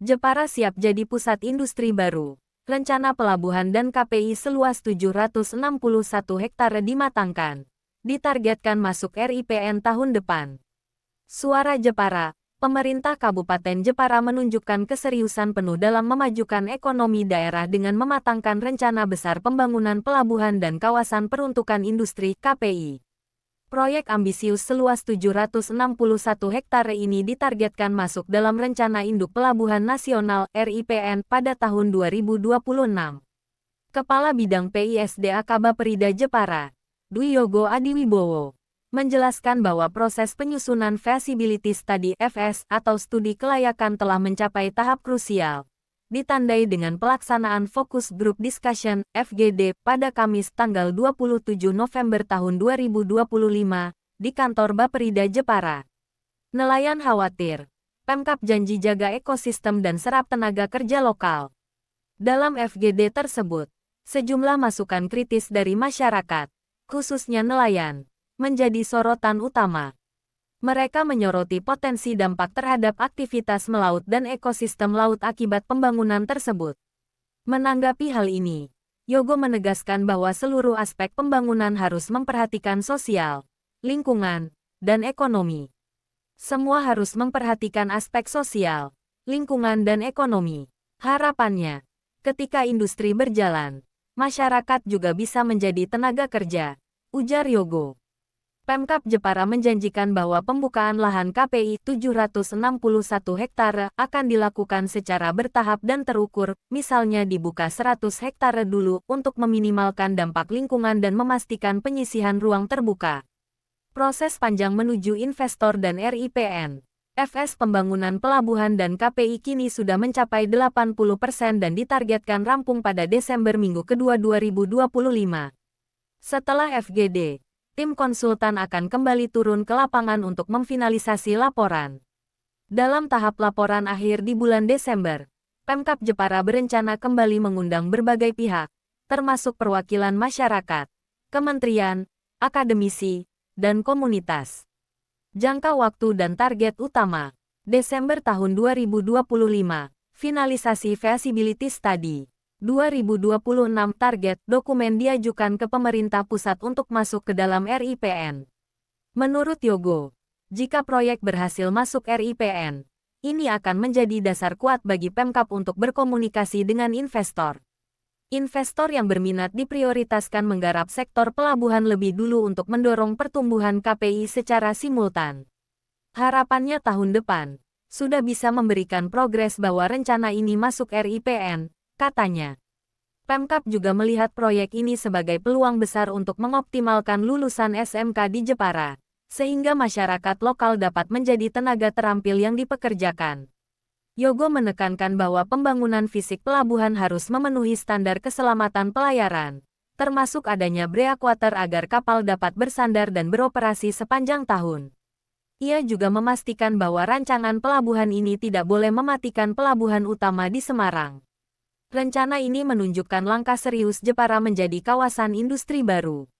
Jepara siap jadi pusat industri baru. Rencana pelabuhan dan KPI seluas 761 hektare dimatangkan. Ditargetkan masuk RIPN tahun depan. Suara Jepara. Pemerintah Kabupaten Jepara menunjukkan keseriusan penuh dalam memajukan ekonomi daerah dengan mematangkan rencana besar pembangunan pelabuhan dan kawasan peruntukan industri (KPI). Proyek ambisius seluas 761 hektare ini ditargetkan masuk dalam Rencana Induk Pelabuhan Nasional (RIPN) pada tahun 2026. Kepala Bidang PISDA Kabaperida Jepara, Dwi Yogo Adiwibowo, menjelaskan bahwa proses penyusunan Feasibility Study (FS) atau studi kelayakan telah mencapai tahap krusial, ditandai dengan pelaksanaan Focus Group Discussion (FGD) pada Kamis tanggal 27 November tahun 2025 di kantor Baperida Jepara. Nelayan khawatir, Pemkab janji jaga ekosistem dan serap tenaga kerja lokal. Dalam FGD tersebut, sejumlah masukan kritis dari masyarakat, khususnya nelayan, menjadi sorotan utama. Mereka menyoroti potensi dampak terhadap aktivitas melaut dan ekosistem laut akibat pembangunan tersebut. Menanggapi hal ini, Yogo menegaskan bahwa seluruh aspek pembangunan harus memperhatikan sosial, lingkungan, dan ekonomi. Semua harus memperhatikan aspek sosial, lingkungan, dan ekonomi. Harapannya, ketika industri berjalan, masyarakat juga bisa menjadi tenaga kerja, ujar Yogo. Pemkab Jepara menjanjikan bahwa pembukaan lahan KPI 761 hektare akan dilakukan secara bertahap dan terukur, misalnya dibuka 100 hektare dulu untuk meminimalkan dampak lingkungan dan memastikan penyisihan ruang terbuka. Proses panjang menuju investor dan RIPN, FS pembangunan pelabuhan dan KPI kini sudah mencapai 80% dan ditargetkan rampung pada Desember minggu kedua 2025. Setelah FGD, tim konsultan akan kembali turun ke lapangan untuk memfinalisasi laporan. Dalam tahap laporan akhir di bulan Desember, Pemkab Jepara berencana kembali mengundang berbagai pihak, termasuk perwakilan masyarakat, kementerian, akademisi, dan komunitas. Jangka waktu dan target utama, Desember tahun 2025, finalisasi Feasibility Study. 2026 target dokumen diajukan ke pemerintah pusat untuk masuk ke dalam RIPN. Menurut Yogo, jika proyek berhasil masuk RIPN, ini akan menjadi dasar kuat bagi Pemkab untuk berkomunikasi dengan investor. Investor yang berminat diprioritaskan menggarap sektor pelabuhan lebih dulu untuk mendorong pertumbuhan KPI secara simultan. Harapannya tahun depan, sudah bisa memberikan progres bahwa rencana ini masuk RIPN, katanya. Pemkab juga melihat proyek ini sebagai peluang besar untuk mengoptimalkan lulusan SMK di Jepara, sehingga masyarakat lokal dapat menjadi tenaga terampil yang dipekerjakan. Yogo menekankan bahwa pembangunan fisik pelabuhan harus memenuhi standar keselamatan pelayaran, termasuk adanya breakwater agar kapal dapat bersandar dan beroperasi sepanjang tahun. Ia juga memastikan bahwa rancangan pelabuhan ini tidak boleh mematikan pelabuhan utama di Semarang. Rencana ini menunjukkan langkah serius Jepara menjadi kawasan industri baru.